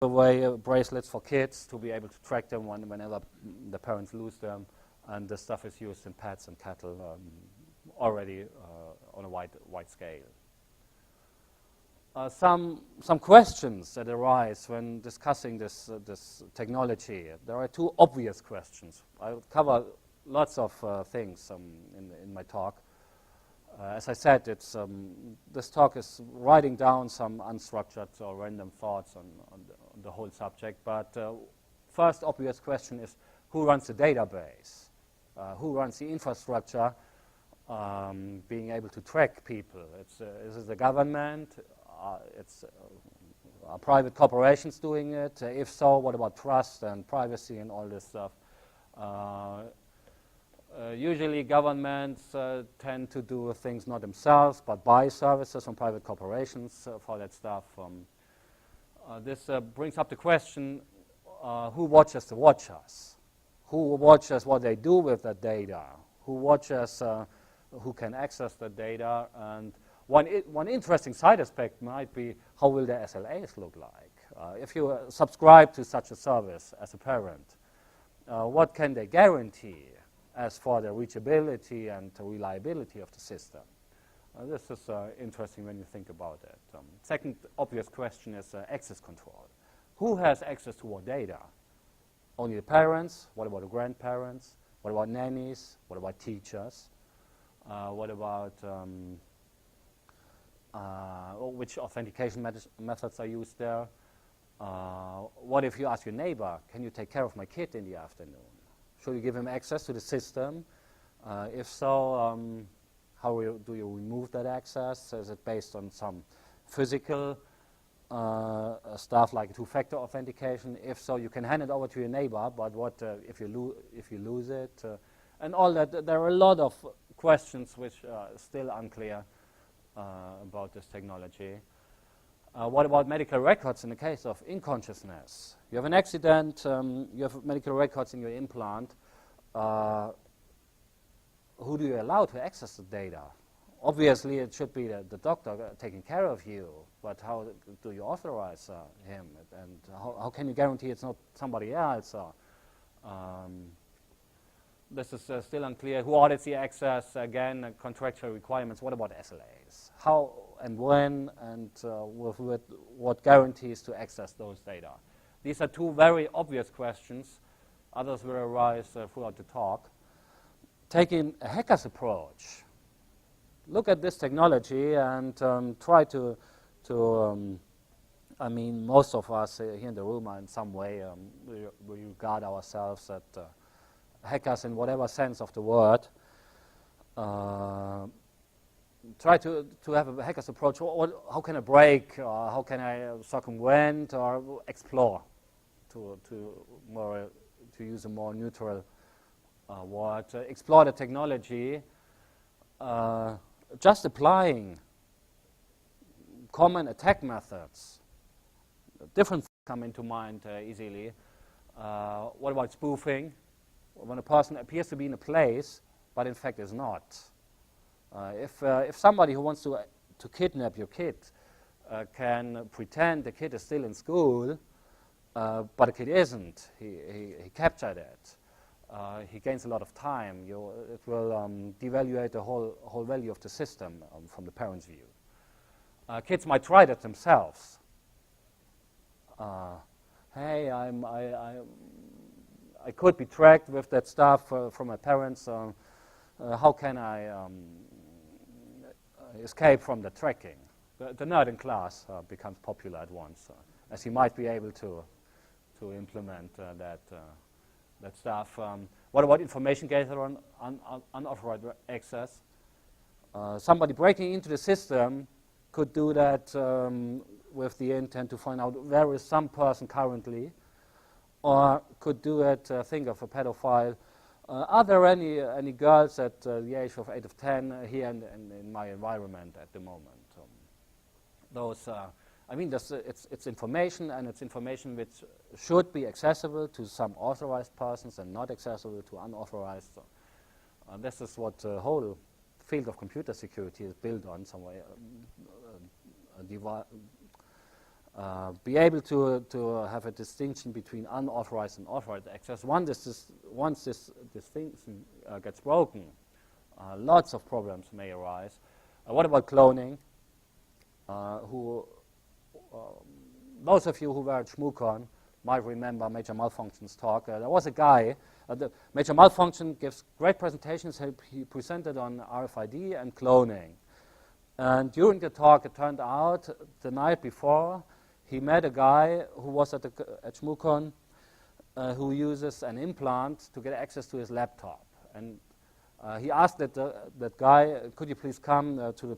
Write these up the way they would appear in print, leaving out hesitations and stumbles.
away bracelets for kids to be able to track them whenever the parents lose them, and this stuff is used in pets and cattle already on a wide scale. Some questions that arise when discussing this technology. There are two obvious questions. I'll cover lots of things in my talk. As I said, this talk is writing down some unstructured or random thoughts on the whole subject. But first obvious question is, who runs the database? Who runs the infrastructure being able to track people? Is it the government? Are private corporations doing it? If so, what about trust and privacy and all this stuff? Usually governments tend to do things not themselves, but buy services from private corporations for that stuff. This brings up the question, who watches the watchers? Who watches what they do with that data? Who watches who can access the data? And one interesting side aspect might be, how will the SLAs look like? If you subscribe to such a service as a parent, what can they guarantee as for the reachability and the reliability of the system? This is interesting when you think about it. Second obvious question is access control. Who has access to what data? Only the parents? What about the grandparents? What about nannies? What about teachers? What about which authentication methods are used there? What if you ask your neighbor, can you take care of my kid in the afternoon? Should you give him access to the system? If so, how do you remove that access? Is it based on some physical stuff like two-factor authentication? If so, you can hand it over to your neighbor, but what if you lose it? And all that. There are a lot of questions which are still unclear about this technology. What about medical records in the case of unconsciousness? You have an accident, you have medical records in your implant. Who do you allow to access the data? Obviously, it should be the doctor taking care of you, but how do you authorize him? And how can you guarantee it's not somebody else? This is still unclear. Who audits the access? Again, contractual requirements. What about SLAs? How and when and with what guarantees to access those data? These are two very obvious questions. Others will arise throughout the talk. Taking a hacker's approach, look at this technology and try to I mean, most of us here in the room are in some way, we regard ourselves as hackers in whatever sense of the word. Try to have a hacker's approach. How can I break? How can I circumvent or explore? To use a more neutral word. Explore the technology. Just applying common attack methods. Different come into mind easily. What about spoofing? When a person appears to be in a place, but in fact is not. If somebody who wants to kidnap your kid can pretend the kid is still in school, but the kid isn't, he captured it, he gains a lot of time. It will devaluate the whole value of the system from the parent's view. Kids might try that themselves. Hey, I could be tracked with that stuff from my parents. How can I escape from the tracking? The nerd in class becomes popular at once, as he might be able to implement that stuff. What about information gathering on unauthorized access? Somebody breaking into the system could do that with the intent to find out where is some person currently, or could do it, think of a pedophile. Are there any girls at the age of 8 or 10 here in my environment at the moment? I mean, it's information, and it's information which should be accessible to some authorized persons and not accessible to unauthorized. This is what the whole field of computer security is built on, some way. be able to have a distinction between unauthorized and authorized access. Once this distinction gets broken, lots of problems may arise. What about cloning? Those of you who were at ShmooCon might remember Major Malfunction's talk. There was a guy, the Major Malfunction gives great presentations. He presented on RFID and cloning. And during the talk, it turned out the night before, he met a guy who was at ShmooCon who uses an implant to get access to his laptop. And he asked that guy, could you please come to the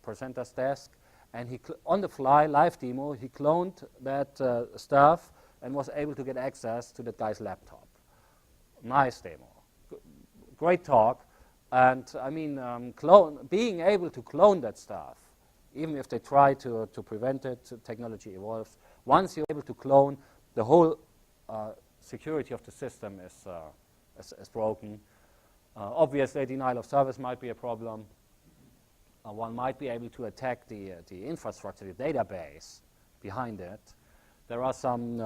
presenter's desk? And he, on the fly, live demo, he cloned that stuff and was able to get access to that guy's laptop. Nice demo. Great talk. And I mean, being able to clone that stuff, even if they try to prevent it, technology evolves. Once you're able to clone, the whole security of the system is broken. Obviously, denial of service might be a problem. One might be able to attack the infrastructure, the database behind it. There are some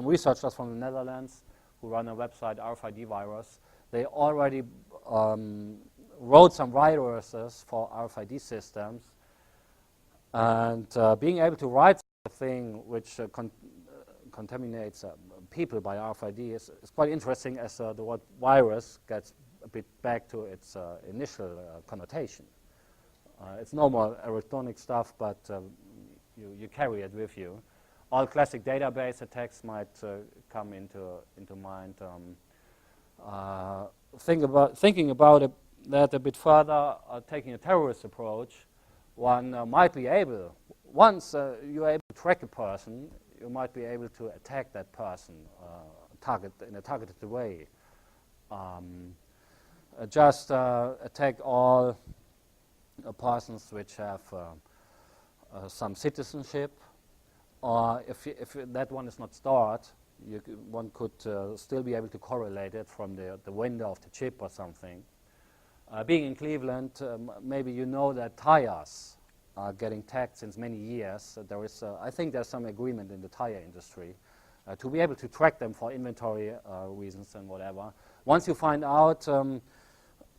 researchers from the Netherlands who run a website, RFID Virus. They already wrote some viruses for RFID systems. And being able to write a thing which contaminates people by RFID is quite interesting, as the word virus gets a bit back to its initial connotation. It's no more electronic stuff, but you carry it with you. All classic database attacks might come into mind. Thinking about that a bit further, taking a terrorist approach, one might be able, once you are able to track a person, you might be able to attack that person in a targeted way. Just attack all persons which have some citizenship, or if that one is not stored, one could still be able to correlate it from the window of the chip or something. Being in Cleveland, maybe you know that tires are getting tagged since many years. There is, I think there's some agreement in the tire industry to be able to track them for inventory reasons and whatever. Once you find out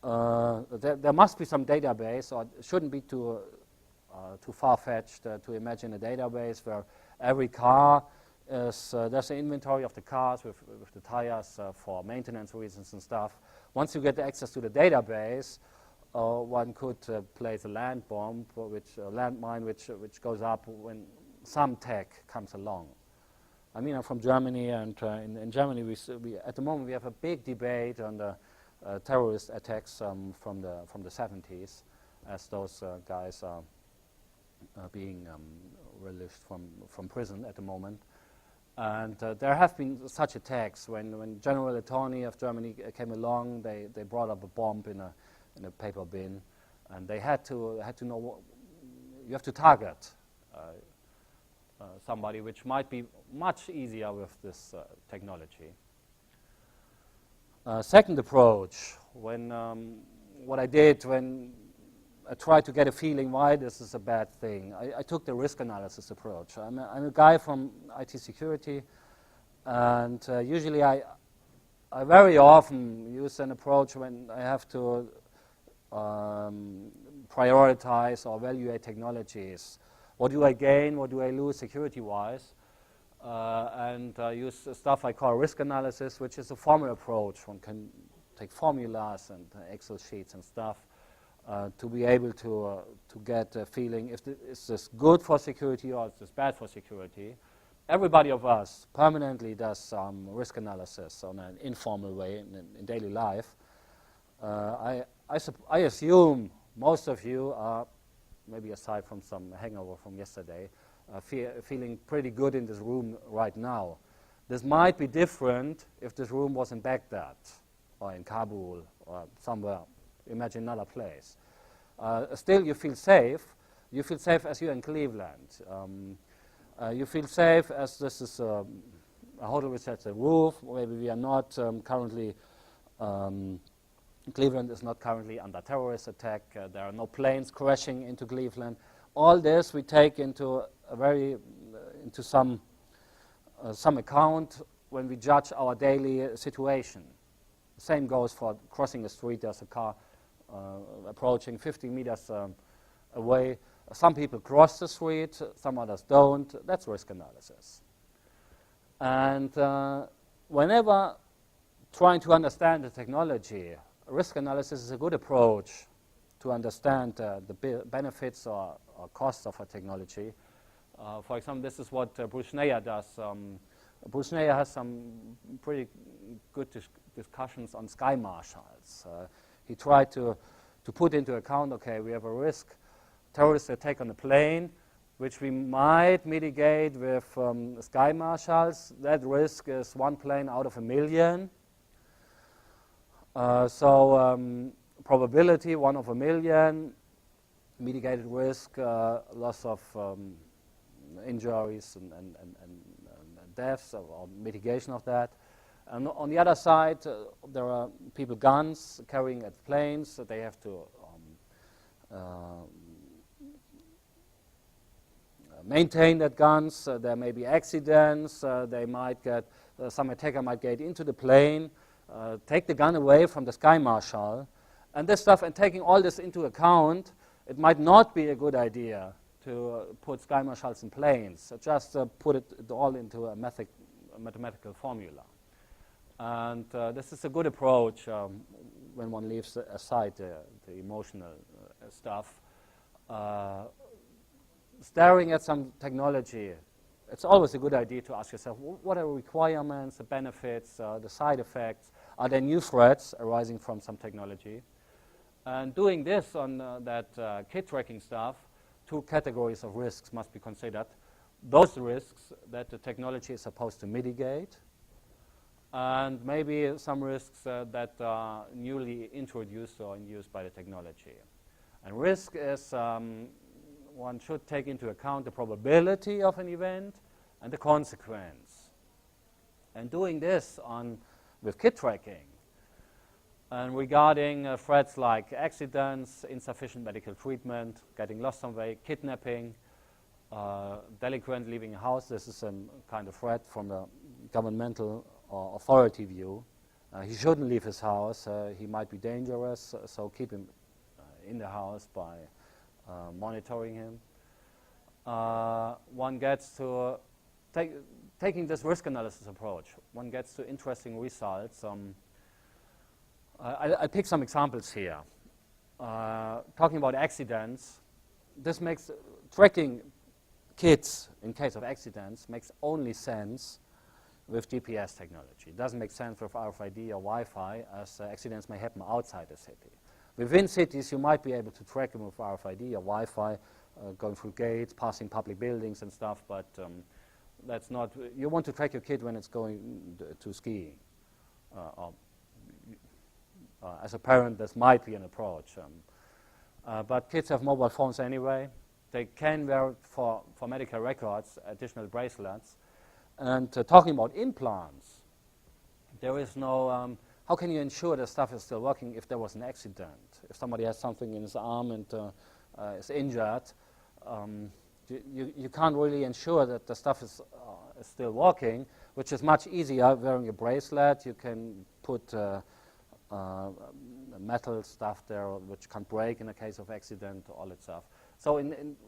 there must be some database, or it shouldn't be too far-fetched to imagine a database where every car is, there's an inventory of the cars with the tires for maintenance reasons and stuff. Once you get access to the database, one could place a landmine which goes up when some tech comes along. I mean, I'm from Germany, and in Germany, we at the moment we have a big debate on the terrorist attacks from the 70s, as those guys are being released from prison at the moment. And there have been such attacks. When General Attorney of Germany came along, they brought up a bomb in a paper bin, and they had to know what, you have to target somebody, which might be much easier with this technology. Second approach, what I did when I tried to get a feeling why this is a bad thing, I took the risk analysis approach. I'm a guy from IT security, and usually I very often use an approach when I have to prioritize or evaluate technologies. What do I gain? What do I lose security-wise? And use stuff I call risk analysis, which is a formal approach. One can take formulas and Excel sheets and stuff to be able to get a feeling if is this good for security or is this bad for security. Everybody of us permanently does some risk analysis on an informal way in daily life. I assume most of you are, maybe aside from some hangover from yesterday, feeling pretty good in this room right now. This might be different if this room was in Baghdad or in Kabul or somewhere. Imagine another place. Still, you feel safe. You feel safe as you're in Cleveland. You feel safe as this is a hotel which has a roof. Maybe we are not currently, Cleveland is not currently under terrorist attack. There are no planes crashing into Cleveland. All this we take into some account when we judge our daily situation. The same goes for crossing a street. There's a car approaching 50 meters away. Some people cross the street, some others don't. That's risk analysis. And whenever trying to understand the technology, risk analysis is a good approach to understand the benefits or costs of a technology. For example, this is what Bruce Schneier does. Bruce Schneier has some pretty good discussions on sky marshals. He tried to put into account, okay, we have a risk, terrorist attack on a plane, which we might mitigate with sky marshals. That risk is 1 plane out of 1 million. Probability 1 of 1 million, mitigated risk, loss of injuries and deaths or mitigation of that. And on the other side, there are people guns carrying at planes, so they have to maintain that guns. There may be accidents. They might get some attacker might get into the plane, take the gun away from the sky marshal, and this stuff. And taking all this into account, it might not be a good idea to put sky marshals in planes. Just put it all into a mathematical formula. And this is a good approach when one leaves aside the emotional stuff. Staring at some technology, it's always a good idea to ask yourself, what are the requirements, the benefits, the side effects? Are there new threats arising from some technology? And doing this on that kid tracking stuff, 2 categories of risks must be considered. Those risks that the technology is supposed to mitigate, and maybe some risks that are newly introduced or induced by the technology. And risk is, one should take into account the probability of an event and the consequence. And doing this with kid tracking, and regarding threats like accidents, insufficient medical treatment, getting lost somewhere, kidnapping, delinquent leaving a house, this is a kind of threat from the governmental or authority view. He shouldn't leave his house. He might be dangerous, so keep him in the house by monitoring him. One gets to, taking this risk analysis approach, one gets to interesting results. I'll pick some examples here. Talking about accidents, this makes tracking kids in case of accidents makes only sense with GPS technology. It doesn't make sense with RFID or Wi-Fi, as accidents may happen outside the city. Within cities, you might be able to track them with RFID or Wi-Fi, going through gates, passing public buildings and stuff, but that's not, you want to track your kid when it's going to skiing. As a parent, this might be an approach. But kids have mobile phones anyway. They can wear, for medical records, additional bracelets. And talking about implants, there is no, how can you ensure the stuff is still working if there was an accident? If somebody has something in his arm and is injured, you can't really ensure that the stuff is still working, which is much easier wearing a bracelet. You can put metal stuff there which can break in the case of accident, all that stuff. So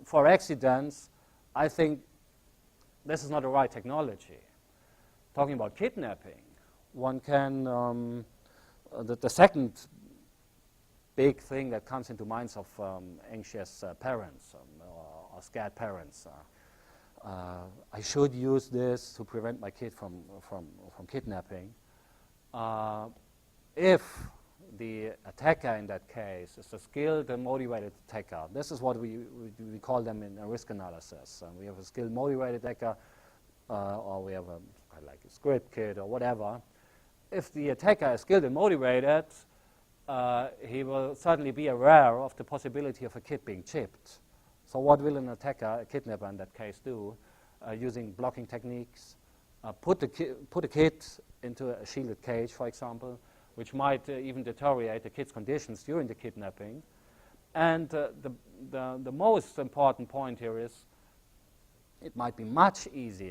for accidents, I think this is not the right technology. Talking about kidnapping, one can, the second big thing that comes into minds of anxious parents or scared parents. I should use this to prevent my kid from kidnapping. If the attacker in that case is a skilled and motivated attacker, this is what we call them in a risk analysis. We have a skilled motivated attacker, or we have like a script kid or whatever. If the attacker is skilled and motivated, he will certainly be aware of the possibility of a kid being chipped. So what will an attacker, a kidnapper in that case, do? Using blocking techniques, put a kid into a shielded cage, for example, which might even deteriorate the kid's conditions during the kidnapping. And the most important point here is it might be much easier